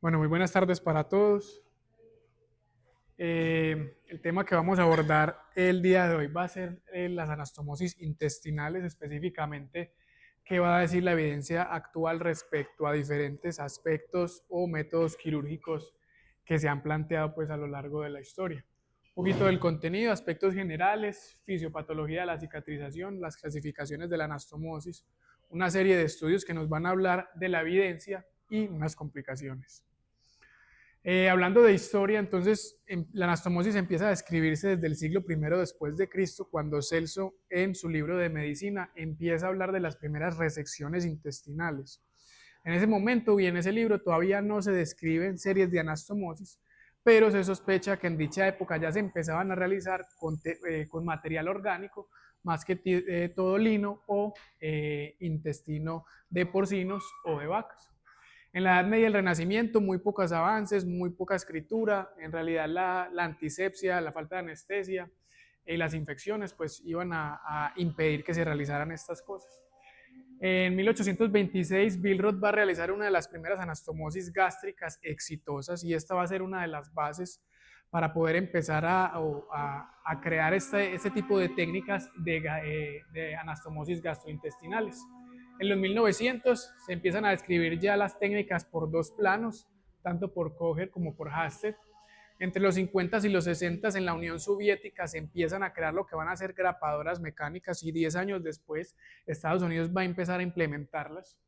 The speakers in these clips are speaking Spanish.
Bueno, muy buenas tardes para todos. El tema que vamos a abordar el día de hoy va a ser las anastomosis intestinales, específicamente qué va a decir la evidencia actual respecto a diferentes aspectos o métodos quirúrgicos que se han planteado pues a lo largo de la historia. Un poquito del contenido, aspectos generales, fisiopatología de la cicatrización, las clasificaciones de la anastomosis, una serie de estudios que nos van a hablar de la evidencia y unas complicaciones. Hablando de historia, entonces la anastomosis empieza a describirse desde el siglo I después de Cristo, cuando Celso en su libro de medicina empieza a hablar de las primeras resecciones intestinales. En ese momento y en ese libro todavía no se describen series de anastomosis, pero se sospecha que en dicha época ya se empezaban a realizar con material orgánico, más que todo lino o intestino de porcinos o de vacas. En la Edad Media y el Renacimiento, muy pocos avances, muy poca escritura. En realidad, la antisepsia, la falta de anestesia y las infecciones, pues iban a impedir que se realizaran estas cosas. En 1826, Billroth va a realizar una de las primeras anastomosis gástricas exitosas y esta va a ser una de las bases para poder empezar a crear este tipo de técnicas de anastomosis gastrointestinales. En los 1900 se empiezan a describir ya las técnicas por dos planos, tanto por Kocher como por Hasted. Entre los 50 y los 60 en la Unión Soviética se empiezan a crear lo que van a ser grapadoras mecánicas y 10 años después Estados Unidos va a empezar a implementarlas.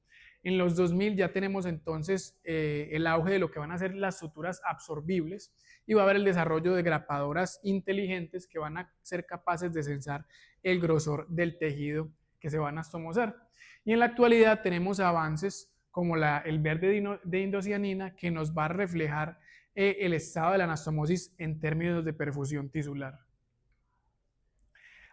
En los 2000 ya tenemos entonces el auge de lo que van a ser las suturas absorbibles y va a haber el desarrollo de grapadoras inteligentes que van a ser capaces de sensar el grosor del tejido que se van a astomosar. Y en la actualidad tenemos avances como el verde de indocianina que nos va a reflejar el estado de la anastomosis en términos de perfusión tisular.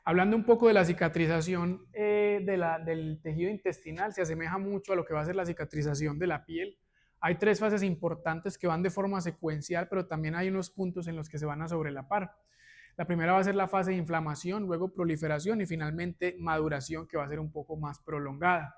Hablando un poco de la cicatrización del tejido intestinal, se asemeja mucho a lo que va a ser la cicatrización de la piel. Hay tres fases importantes que van de forma secuencial, pero también hay unos puntos en los que se van a sobrelapar. La primera va a ser la fase de inflamación, luego proliferación y finalmente maduración, que va a ser un poco más prolongada.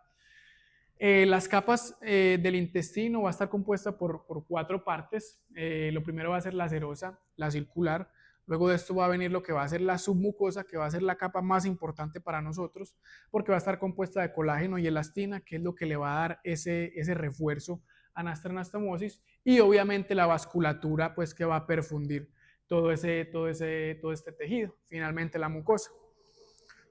Las capas del intestino va a estar compuesta por cuatro partes. Lo primero va a ser la serosa, la circular. Luego de esto va a venir lo que va a ser la submucosa, que va a ser la capa más importante para nosotros, porque va a estar compuesta de colágeno y elastina, que es lo que le va a dar ese refuerzo a nuestra anastomosis. Y obviamente la vasculatura, pues que va a perfundir todo este tejido. Finalmente la mucosa.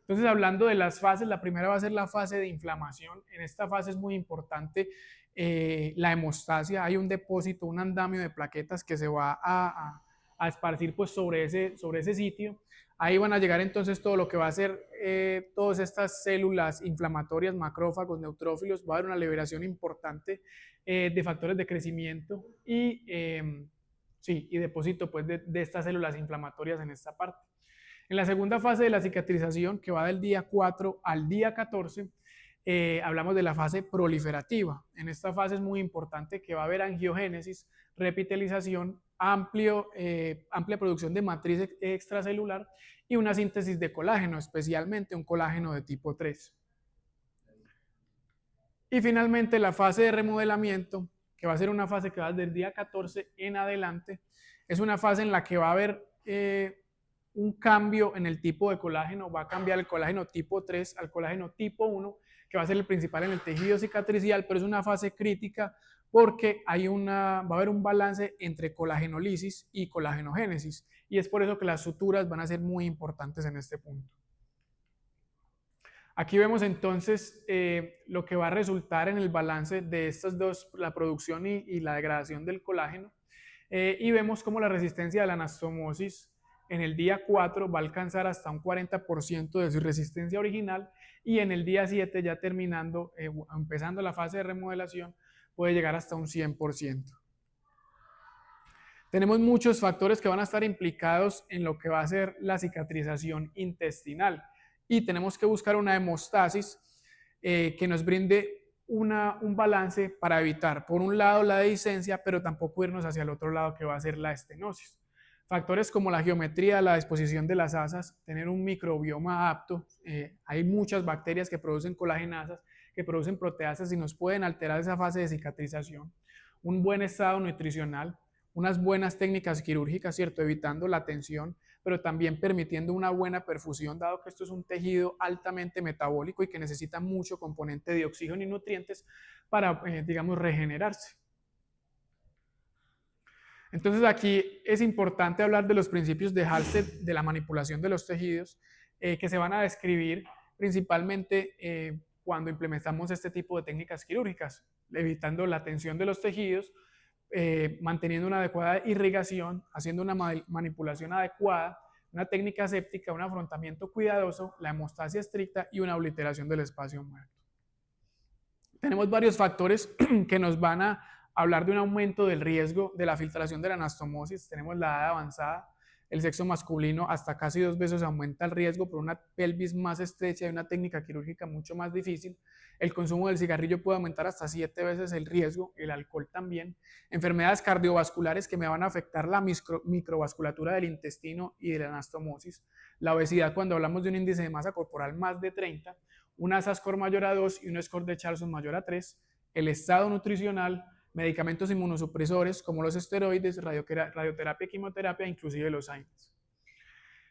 Entonces, hablando de las fases, la primera va a ser la fase de inflamación. En esta fase es muy importante la hemostasia. Hay un depósito, un andamio de plaquetas que se va a esparcir pues, sobre ese sitio. Ahí van a llegar entonces todo lo que va a ser todas estas células inflamatorias, macrófagos, neutrófilos. Va a haber una liberación importante de factores de crecimiento y depósito pues, de estas células inflamatorias en esta parte. En la segunda fase de la cicatrización, que va del día 4 al día 14, hablamos de la fase proliferativa. En esta fase es muy importante que va a haber angiogénesis, repitelización, amplia producción de matriz extracelular y una síntesis de colágeno, especialmente un colágeno de tipo 3. Y finalmente la fase de remodelamiento, que va a ser una fase que va desde el día 14 en adelante, es una fase en la que va a haber un cambio en el tipo de colágeno, va a cambiar el colágeno tipo 3 al colágeno tipo 1, que va a ser el principal en el tejido cicatricial, pero es una fase crítica porque va a haber un balance entre colagenolisis y colágenogénesis, y es por eso que las suturas van a ser muy importantes en este punto. Aquí vemos entonces lo que va a resultar en el balance de estas dos, la producción y la degradación del colágeno, y vemos cómo la resistencia de la anastomosis en el día 4 va a alcanzar hasta un 40% de su resistencia original y en el día 7 ya terminando, empezando la fase de remodelación, puede llegar hasta un 100%. Tenemos muchos factores que van a estar implicados en lo que va a ser la cicatrización intestinal y tenemos que buscar una hemostasis que nos brinde un balance para evitar, por un lado, la dehiscencia, pero tampoco irnos hacia el otro lado que va a ser la estenosis. Factores como la geometría, la disposición de las asas, tener un microbioma apto. Hay muchas bacterias que producen colagenasas, que producen proteasas y nos pueden alterar esa fase de cicatrización. un buen estado nutricional, unas buenas técnicas quirúrgicas, ¿cierto? Evitando la tensión, pero también permitiendo una buena perfusión, dado que esto es un tejido altamente metabólico y que necesita mucho componente de oxígeno y nutrientes para, digamos, regenerarse. Entonces aquí es importante hablar de los principios de Halsted, de la manipulación de los tejidos, que se van a describir principalmente cuando implementamos este tipo de técnicas quirúrgicas, evitando la tensión de los tejidos, manteniendo una adecuada irrigación, haciendo una manipulación adecuada, una técnica séptica, un afrontamiento cuidadoso, la hemostasia estricta y una obliteración del espacio muerto. Tenemos varios factores que nos van a hablar de un aumento del riesgo de la filtración de la anastomosis. Tenemos la edad avanzada, el sexo masculino hasta casi 2 veces aumenta el riesgo por una pelvis más estrecha y una técnica quirúrgica mucho más difícil. El consumo del cigarrillo puede aumentar hasta 7 veces el riesgo, el alcohol también. Enfermedades cardiovasculares que me van a afectar la microvasculatura del intestino y de la anastomosis. La obesidad cuando hablamos de un índice de masa corporal más de 30, un ASA-score mayor a 2 y un score de Charlson mayor a 3, el estado nutricional, medicamentos inmunosupresores como los esteroides, radioterapia, quimioterapia, inclusive los AINES.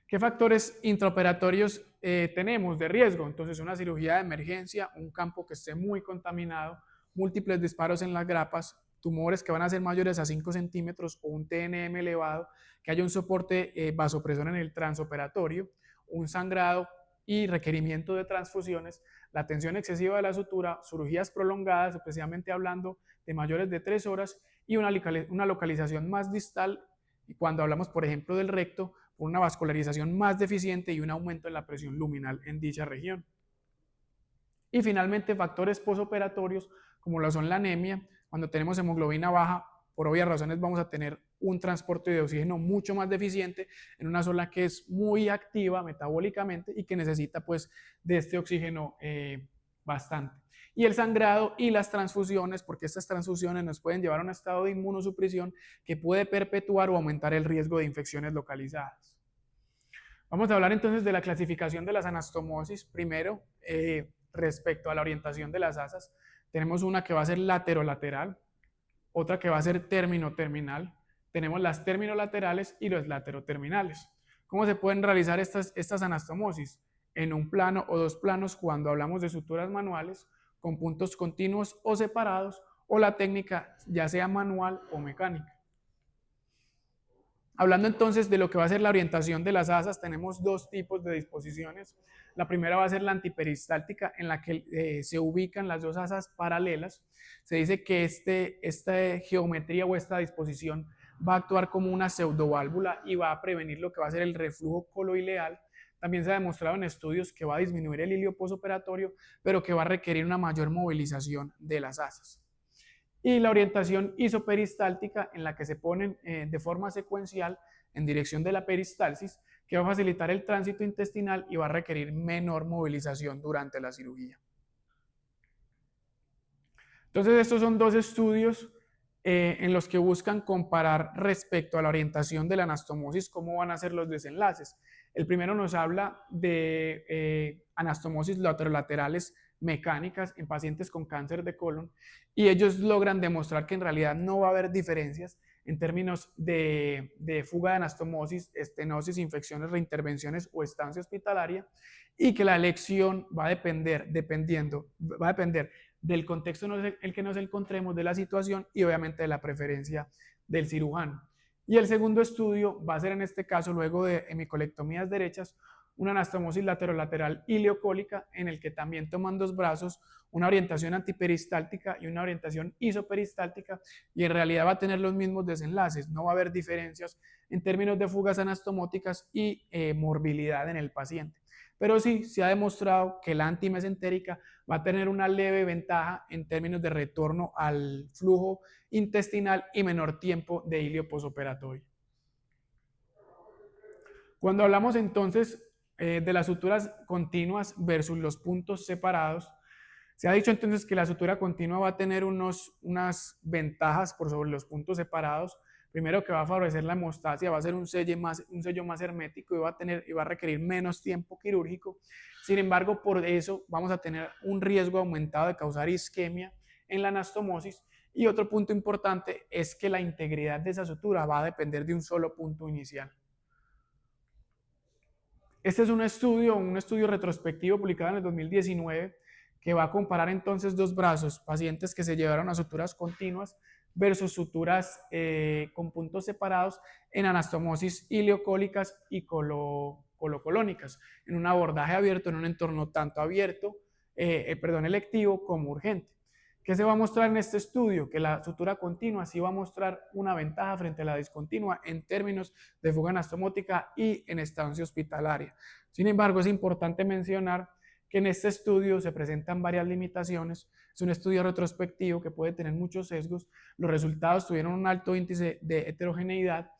¿Qué factores intraoperatorios tenemos de riesgo? Entonces, una cirugía de emergencia, un campo que esté muy contaminado, múltiples disparos en las grapas, tumores que van a ser mayores a 5 centímetros o un TNM elevado, que haya un soporte vasopresor en el transoperatorio, un sangrado y requerimiento de transfusiones, la tensión excesiva de la sutura, cirugías prolongadas, especialmente hablando de mayores de 3 horas y una localización más distal, cuando hablamos, por ejemplo, del recto, por una vascularización más deficiente y un aumento en la presión luminal en dicha región. Y finalmente, factores posoperatorios, como lo son la anemia, cuando tenemos hemoglobina baja, por obvias razones vamos a tener un transporte de oxígeno mucho más deficiente en una zona que es muy activa metabólicamente y que necesita pues de este oxígeno bastante. Y el sangrado y las transfusiones, porque estas transfusiones nos pueden llevar a un estado de inmunosupresión que puede perpetuar o aumentar el riesgo de infecciones localizadas. Vamos a hablar entonces de la clasificación de las anastomosis. Primero, respecto a la orientación de las asas, tenemos una que va a ser laterolateral, otra que va a ser término-terminal, tenemos las terminolaterales y los lateroterminales. ¿Cómo se pueden realizar estas anastomosis? En un plano o dos planos cuando hablamos de suturas manuales, con puntos continuos o separados, o la técnica ya sea manual o mecánica. Hablando entonces de lo que va a ser la orientación de las asas, tenemos dos tipos de disposiciones. La primera va a ser la antiperistáltica, en la que se ubican las dos asas paralelas. Se dice que esta geometría o esta disposición va a actuar como una pseudoválvula y va a prevenir lo que va a ser el reflujo coloileal. También se ha demostrado en estudios que va a disminuir el hilio postoperatorio, pero que va a requerir una mayor movilización de las asas. Y la orientación isoperistáltica, en la que se ponen de forma secuencial en dirección de la peristalsis, que va a facilitar el tránsito intestinal y va a requerir menor movilización durante la cirugía. Entonces, estos son dos estudios en los que buscan comparar respecto a la orientación de la anastomosis cómo van a ser los desenlaces. El primero nos habla de anastomosis laterolaterales mecánicas en pacientes con cáncer de colon y ellos logran demostrar que en realidad no va a haber diferencias en términos de fuga de anastomosis, estenosis, infecciones, reintervenciones o estancia hospitalaria, y que la elección va a depender del contexto en el que nos encontremos, de la situación y obviamente de la preferencia del cirujano. Y el segundo estudio va a ser en este caso, luego de hemicolectomías derechas, una anastomosis laterolateral ileocólica, en el que también toman dos brazos, una orientación antiperistáltica y una orientación isoperistáltica, y en realidad va a tener los mismos desenlaces, no va a haber diferencias en términos de fugas anastomóticas y morbilidad en el paciente. Pero sí se ha demostrado que la antimesentérica va a tener una leve ventaja en términos de retorno al flujo intestinal y menor tiempo de hilio postoperatorio. Cuando hablamos entonces de las suturas continuas versus los puntos separados, se ha dicho entonces que la sutura continua va a tener unas ventajas por sobre los puntos separados. Primero, que va a favorecer la hemostasia, va a ser un sello más hermético y va a requerir menos tiempo quirúrgico. Sin embargo, por eso vamos a tener un riesgo aumentado de causar isquemia en la anastomosis, Y otro punto importante es que la integridad de esa sutura va a depender de un solo punto inicial. Este es un estudio retrospectivo publicado en el 2019 que va a comparar entonces dos brazos, pacientes que se llevaron a suturas continuas versus suturas con puntos separados en anastomosis ileocólicas y colocolónicas, en un abordaje abierto, en un entorno tanto abierto, electivo como urgente. ¿Qué se va a mostrar en este estudio? Que la sutura continua sí va a mostrar una ventaja frente a la discontinua en términos de fuga anastomótica y en estancia hospitalaria. Sin embargo, es importante mencionar que en este estudio se presentan varias limitaciones. Es un estudio retrospectivo que puede tener muchos sesgos. Los resultados tuvieron un alto índice de heterogeneidad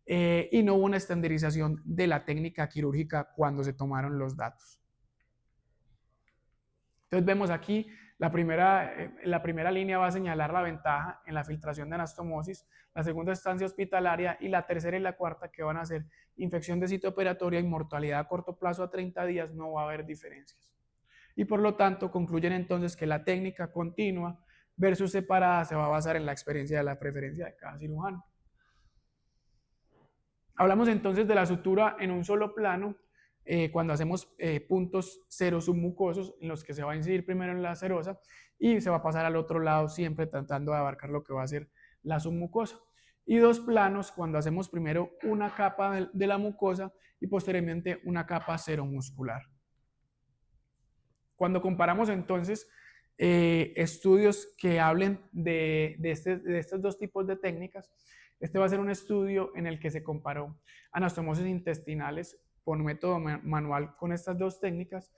y no hubo una estandarización de la técnica quirúrgica cuando se tomaron los datos. Entonces vemos aquí la primera línea va a señalar la ventaja en la filtración de anastomosis, la segunda estancia hospitalaria y la tercera y la cuarta que van a ser infección de sitio operatoria y mortalidad a corto plazo a 30 días, no va a haber diferencias. Y por lo tanto concluyen entonces que la técnica continua versus separada se va a basar en la experiencia de la preferencia de cada cirujano. Hablamos entonces de la sutura en un solo plano cuando hacemos puntos cero submucosos en los que se va a incidir primero en la serosa y se va a pasar al otro lado siempre tratando de abarcar lo que va a ser la submucosa. Y dos planos cuando hacemos primero una capa de la mucosa y posteriormente una capa seromuscular. Cuando comparamos entonces estudios que hablen de estos dos tipos de técnicas, este va a ser un estudio en el que se comparó anastomosis intestinales por método manual con estas dos técnicas,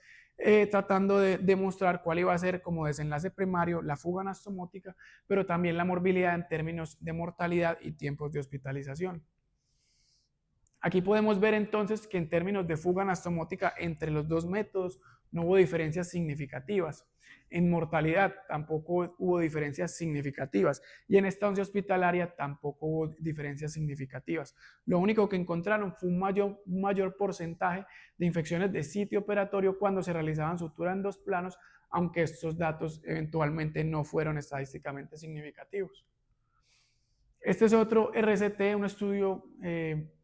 tratando de demostrar cuál iba a ser como desenlace primario la fuga anastomótica, pero también la morbilidad en términos de mortalidad y tiempos de hospitalización. Aquí podemos ver entonces que en términos de fuga anastomótica entre los dos métodos no hubo diferencias significativas. En mortalidad tampoco hubo diferencias significativas y en estancia hospitalaria tampoco hubo diferencias significativas. Lo único que encontraron fue un mayor porcentaje de infecciones de sitio operatorio cuando se realizaban suturas en dos planos, aunque estos datos eventualmente no fueron estadísticamente significativos. Este es otro RCT, un estudio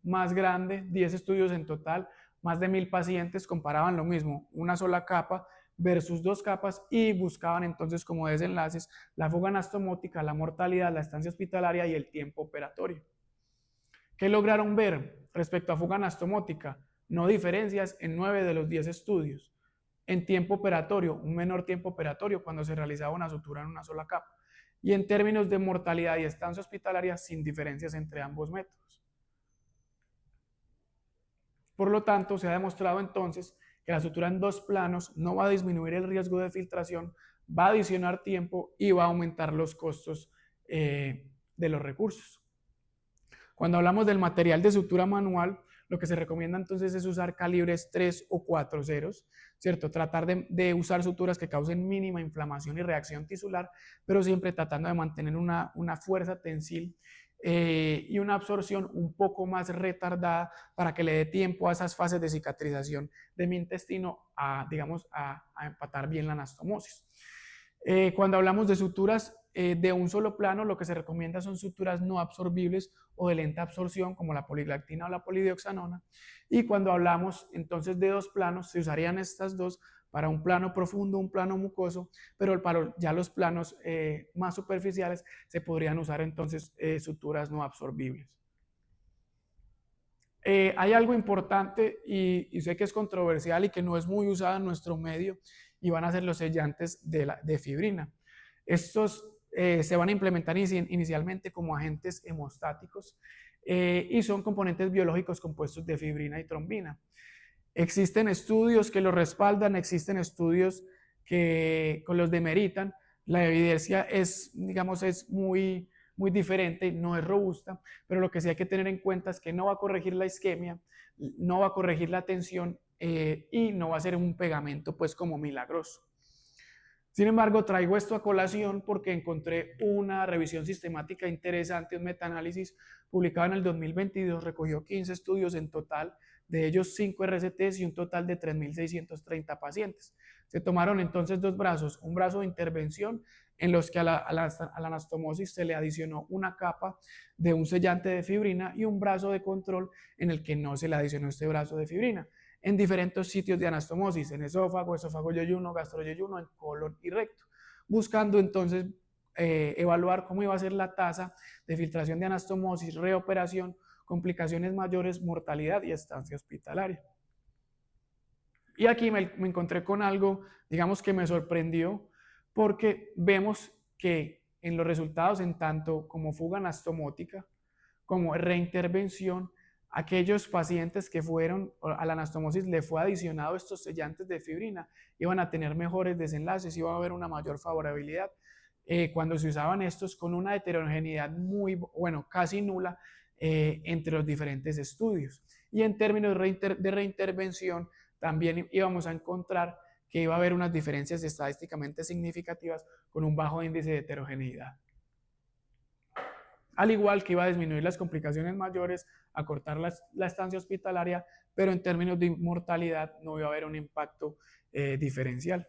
más grande, 10 estudios en total, más de 1000 pacientes, comparaban lo mismo, una sola capa versus dos capas y buscaban entonces como desenlaces la fuga anastomótica, la mortalidad, la estancia hospitalaria y el tiempo operatorio. ¿Qué lograron ver respecto a fuga anastomótica? No diferencias en 9 de los 10 estudios. En tiempo operatorio, un menor tiempo operatorio cuando se realizaba una sutura en una sola capa. Y en términos de mortalidad y estancia hospitalaria, sin diferencias entre ambos métodos. Por lo tanto, se ha demostrado entonces que la sutura en dos planos no va a disminuir el riesgo de filtración, va a adicionar tiempo y va a aumentar los costos de los recursos. Cuando hablamos del material de sutura manual, lo que se recomienda entonces es usar calibres 3 o 4 ceros, ¿cierto? Tratar de usar suturas que causen mínima inflamación y reacción tisular, pero siempre tratando de mantener una fuerza tensil y una absorción un poco más retardada para que le dé tiempo a esas fases de cicatrización de mi intestino digamos, a empatar bien la anastomosis. Cuando hablamos de suturas de un solo plano, lo que se recomienda son suturas no absorbibles o de lenta absorción, como la poliglactina o la polidioxanona. Y cuando hablamos entonces de dos planos, se usarían estas dos para un plano profundo, un plano mucoso, pero para ya los planos más superficiales se podrían usar entonces suturas no absorbibles. Hay algo importante y sé que es controversial y que no es muy usado en nuestro medio y van a ser los sellantes de fibrina. Estos se van a implementar inicialmente como agentes hemostáticos y son componentes biológicos compuestos de fibrina y trombina. Existen estudios que los respaldan, existen estudios que los demeritan. La evidencia es, digamos, es muy diferente, no es robusta, pero lo que sí hay que tener en cuenta es que no va a corregir la isquemia, no va a corregir la tensión y no va a ser un pegamento pues como milagroso. Sin embargo, traigo esto a colación porque encontré una revisión sistemática interesante, un metaanálisis publicado en el 2022, recogió 15 estudios en total, de ellos 5 RCTs y un total de 3.630 pacientes. Se tomaron entonces dos brazos, un brazo de intervención en los que a la anastomosis se le adicionó una capa de un sellante de fibrina y un brazo de control en el que no se le adicionó este brazo de fibrina, en diferentes sitios de anastomosis, en esófago, esófago yeyuno, gastroyeyuno, en colon y recto, buscando entonces evaluar cómo iba a ser la tasa de filtración de anastomosis, reoperación, complicaciones mayores, mortalidad y estancia hospitalaria. Y aquí me encontré con algo, digamos que me sorprendió, porque vemos que en los resultados, en tanto como fuga anastomótica, como reintervención, aquellos pacientes que fueron a la anastomosis le fue adicionado estos sellantes de fibrina, iban a tener mejores desenlaces, iba a haber una mayor favorabilidad. Cuando se usaban estos con una heterogeneidad muy, bueno, casi nula entre los diferentes estudios. Y en términos de reintervención, también íbamos a encontrar que iba a haber unas diferencias estadísticamente significativas con un bajo índice de heterogeneidad. Al igual que iba a disminuir las complicaciones mayores, acortar la estancia hospitalaria, pero en términos de mortalidad no iba a haber un impacto diferencial.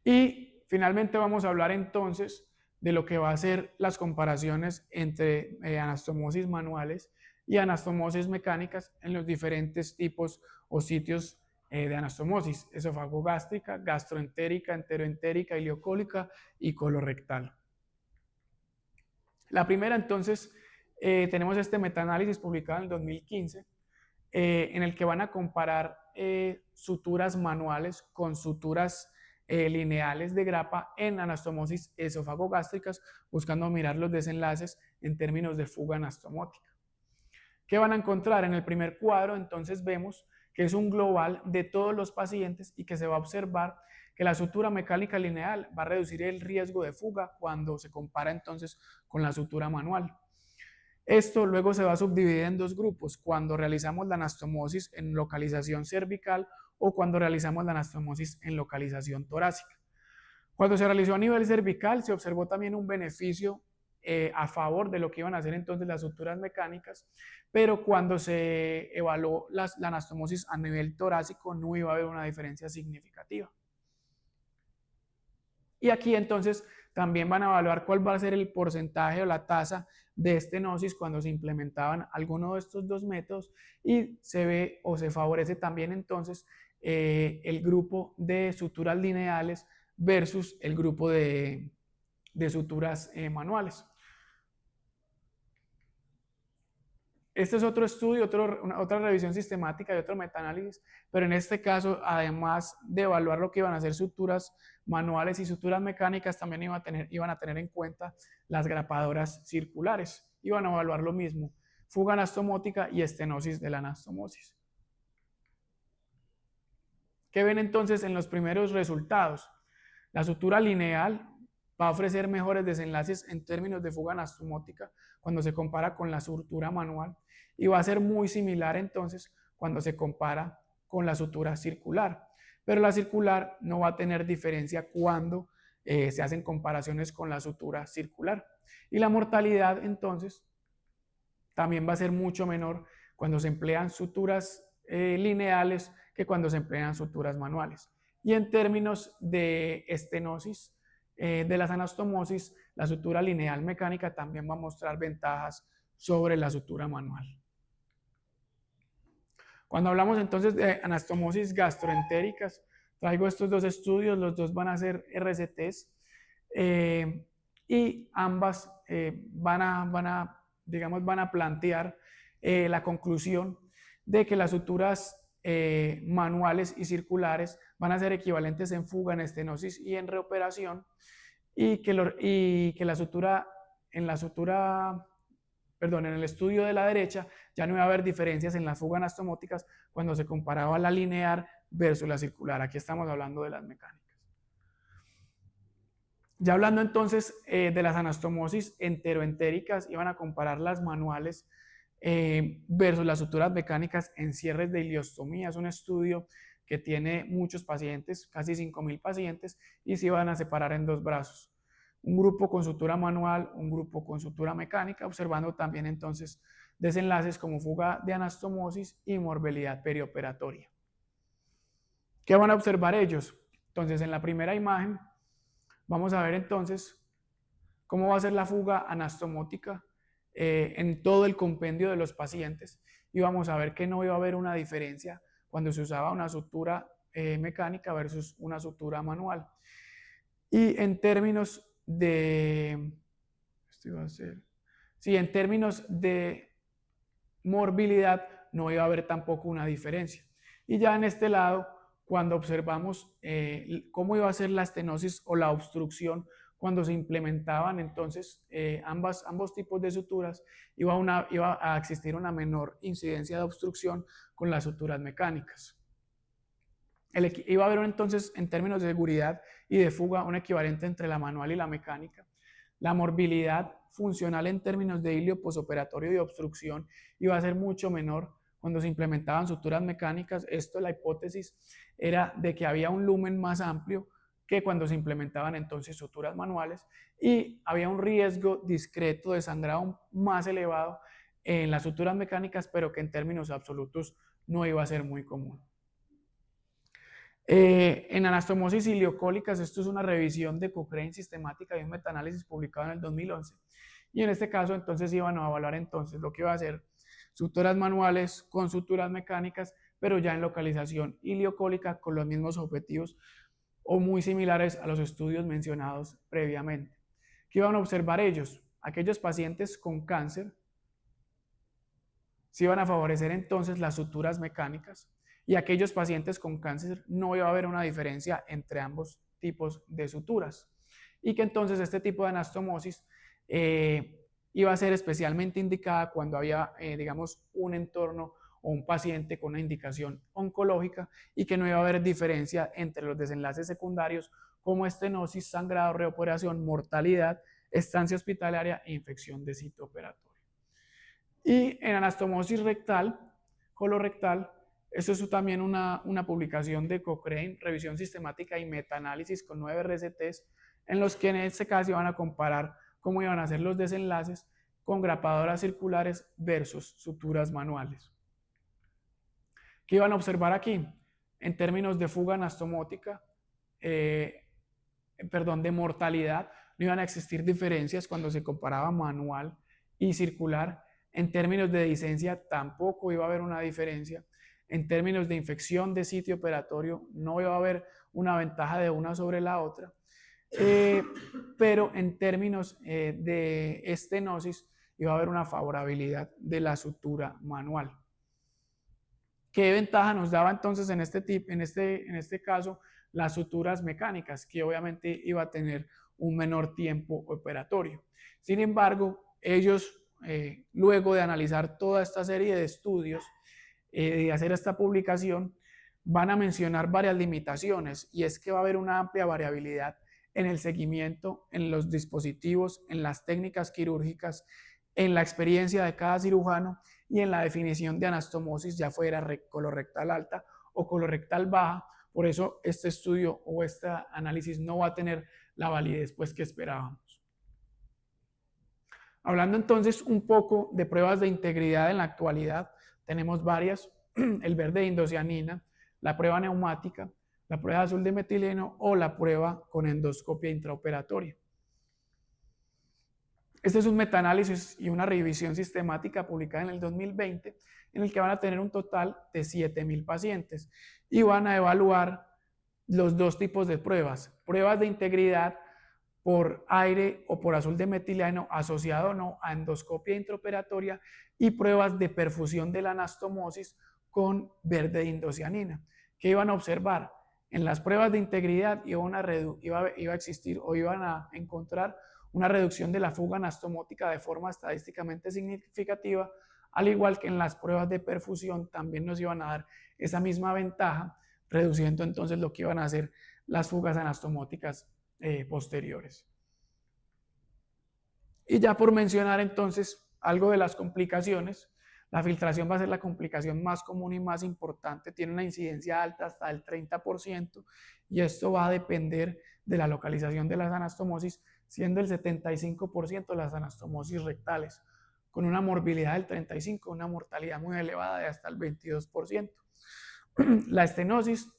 Y finalmente vamos a hablar entonces de lo que va a ser las comparaciones entre anastomosis manuales y anastomosis mecánicas en los diferentes tipos o sitios de anastomosis: esofagogástrica, gastroentérica, enteroentérica, ileocólica y colorectal. La primera, entonces, tenemos este metaanálisis publicado en el 2015, en el que van a comparar suturas manuales con suturas lineales de grapa en anastomosis esofagogástricas, buscando mirar los desenlaces en términos de fuga anastomótica. ¿Qué van a encontrar? En el primer cuadro, entonces, vemos que es un global de todos los pacientes y que se va a observar que la sutura mecánica lineal va a reducir el riesgo de fuga cuando se compara entonces con la sutura manual. Esto luego se va a subdividir en dos grupos: cuando realizamos la anastomosis en localización cervical o cuando realizamos la anastomosis en localización torácica. Cuando se realizó a nivel cervical, se observó también un beneficio a favor de lo que iban a hacer entonces las suturas mecánicas, pero cuando se evaluó la anastomosis a nivel torácico no iba a haber una diferencia significativa. Y aquí entonces también van a evaluar cuál va a ser el porcentaje o la tasa de estenosis cuando se implementaban alguno de estos dos métodos, y se ve o se favorece también entonces el grupo de suturas lineales versus el grupo de suturas manuales. Este es otro estudio, otra revisión sistemática y otro metaanálisis, pero en este caso, además de evaluar lo que iban a hacer suturas manuales y suturas mecánicas, también iban a tener en cuenta las grapadoras circulares. Iban a evaluar lo mismo: fuga anastomótica y estenosis de la anastomosis. ¿Qué ven entonces en los primeros resultados? La sutura lineal va a ofrecer mejores desenlaces en términos de fuga anastomótica cuando se compara con la sutura manual, y va a ser muy similar entonces cuando se compara con la sutura circular, pero la circular no va a tener diferencia cuando se hacen comparaciones con la sutura circular. Y la mortalidad entonces también va a ser mucho menor cuando se emplean suturas lineales que cuando se emplean suturas manuales. Y en términos de estenosis de las anastomosis, la sutura lineal mecánica también va a mostrar ventajas sobre la sutura manual. Cuando hablamos entonces de anastomosis gastroentéricas, traigo estos dos estudios, los dos van a ser RCTs, y ambas van a plantear la conclusión de que las suturas manuales y circulares van a ser equivalentes en fuga, en estenosis y en reoperación, y que la sutura, en el estudio de la derecha, ya no iba a haber diferencias en las fugas anastomóticas cuando se comparaba la lineal versus la circular. Aquí estamos hablando de las mecánicas. Ya hablando entonces de las anastomosis enteroentéricas, iban a comparar las manuales versus las suturas mecánicas en cierres de iliostomía. Es un estudio que tiene muchos pacientes, casi 5.000 pacientes, y se iban a separar en dos brazos: un grupo con sutura manual, un grupo con sutura mecánica, observando también entonces desenlaces como fuga de anastomosis y morbilidad perioperatoria. ¿Qué van a observar ellos? Entonces, en la primera imagen vamos a ver entonces cómo va a ser la fuga anastomótica en todo el compendio de los pacientes, y vamos a ver que no iba a haber una diferencia cuando se usaba una sutura mecánica versus una sutura manual. Y en términos de, esto iba a ser, sí, en términos de morbilidad no iba a haber tampoco una diferencia. Y ya en este lado, cuando observamos cómo iba a ser la estenosis o la obstrucción cuando se implementaban entonces ambos tipos de suturas, iba a existir una menor incidencia de obstrucción con las suturas mecánicas. Iba a haber entonces, en términos de seguridad y de fuga, un equivalente entre la manual y la mecánica. La morbilidad funcional en términos de hilio posoperatorio y obstrucción iba a ser mucho menor cuando se implementaban suturas mecánicas. Esto, la hipótesis era de que había un lumen más amplio que cuando se implementaban entonces suturas manuales, y había un riesgo discreto de sangrado más elevado en las suturas mecánicas, pero que en términos absolutos no iba a ser muy común. En anastomosis ileocólicas, esto es una revisión de Cochrane sistemática y un metaanálisis publicado en el 2011. Y en este caso, entonces, iban a evaluar entonces lo que iba a ser suturas manuales con suturas mecánicas, pero ya en localización ileocólica con los mismos objetivos o muy similares a los estudios mencionados previamente. ¿Qué iban a observar ellos? Aquellos pacientes con cáncer se iban a favorecer entonces las suturas mecánicas, y aquellos pacientes con cáncer no iba a haber una diferencia entre ambos tipos de suturas, y que entonces este tipo de anastomosis iba a ser especialmente indicada cuando había, digamos, un entorno o un paciente con una indicación oncológica, y que no iba a haber diferencia entre los desenlaces secundarios como estenosis, sangrado, reoperación, mortalidad, estancia hospitalaria e infección de sitio operatorio. Y en anastomosis rectal, colorectal, esto es también una publicación de Cochrane, revisión sistemática y metaanálisis con 9 RCTs, en los que en este caso iban a comparar cómo iban a ser los desenlaces con grapadoras circulares versus suturas manuales. ¿Qué iban a observar aquí? En términos de fuga anastomótica, de mortalidad, no iban a existir diferencias cuando se comparaba manual y circular. En términos de disencia, tampoco iba a haber una diferencia. En términos de infección de sitio operatorio, no iba a haber una ventaja de una sobre la otra. Pero en términos de estenosis, iba a haber una favorabilidad de la sutura manual. ¿Qué ventaja nos daba entonces en este caso las suturas mecánicas? Que obviamente iba a tener un menor tiempo operatorio. Sin embargo, ellos, luego de analizar toda esta serie de estudios, de hacer esta publicación, van a mencionar varias limitaciones, y es que va a haber una amplia variabilidad en el seguimiento, en los dispositivos, en las técnicas quirúrgicas, en la experiencia de cada cirujano y en la definición de anastomosis, ya fuera colorectal alta o colorectal baja. Por eso este estudio o este análisis no va a tener la validez pues que esperábamos. Hablando entonces un poco de pruebas de integridad en la actualidad, tenemos varias: el verde de indocianina, la prueba neumática, la prueba azul de metileno o la prueba con endoscopia intraoperatoria. Este es un metaanálisis y una revisión sistemática publicada en el 2020, en el que van a tener un total de 7,000 pacientes y van a evaluar los dos tipos de pruebas: pruebas de integridad por aire o por azul de metileno asociado o no a endoscopia intraoperatoria, y pruebas de perfusión de la anastomosis con verde de indocianina. ¿Qué iban a observar? En las pruebas de integridad iban a existir o iban a encontrar una reducción de la fuga anastomótica de forma estadísticamente significativa, al igual que en las pruebas de perfusión también nos iban a dar esa misma ventaja, reduciendo entonces lo que iban a hacer las fugas anastomóticas posteriores. Y ya por mencionar entonces algo de las complicaciones, la filtración va a ser la complicación más común y más importante, tiene una incidencia alta hasta el 30%, y esto va a depender de la localización de las anastomosis, siendo el 75% de las anastomosis rectales, con una morbilidad del 35%, una mortalidad muy elevada de hasta el 22%. La estenosis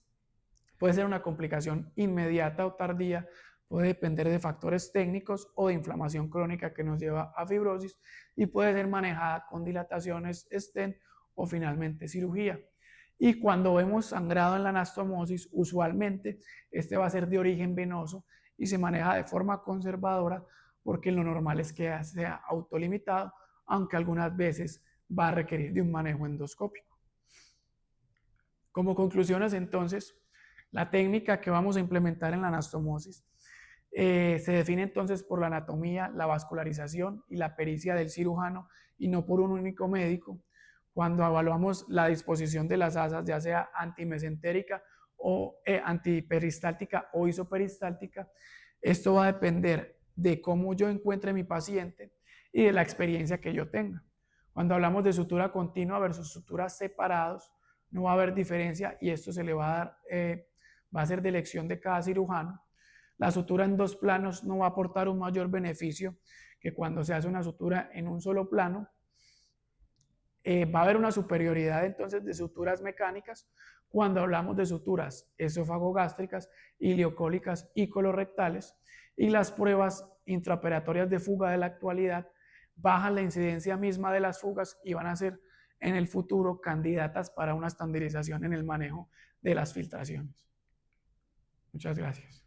Puede ser una complicación inmediata o tardía, puede depender de factores técnicos o de inflamación crónica que nos lleva a fibrosis y puede ser manejada con dilataciones, stent o finalmente cirugía. Y cuando vemos sangrado en la anastomosis, usualmente este va a ser de origen venoso y se maneja de forma conservadora porque lo normal es que sea autolimitado, aunque algunas veces va a requerir de un manejo endoscópico. Como conclusiones, entonces, la técnica que vamos a implementar en la anastomosis se define entonces por la anatomía, la vascularización y la pericia del cirujano y no por un único médico. Cuando evaluamos la disposición de las asas, ya sea antimesentérica o antiperistáltica o isoperistáltica, esto va a depender de cómo yo encuentre mi paciente y de la experiencia que yo tenga. Cuando hablamos de sutura continua versus suturas separados, no va a haber diferencia y esto se le va a dar, va a ser de elección de cada cirujano. La sutura en dos planos no va a aportar un mayor beneficio que cuando se hace una sutura en un solo plano. Va a haber una superioridad entonces de suturas mecánicas cuando hablamos de suturas esofagogástricas, ileocólicas y colorectales, y las pruebas intraoperatorias de fuga de la actualidad bajan la incidencia misma de las fugas y van a ser en el futuro candidatas para una estandarización en el manejo de las filtraciones. Muchas gracias.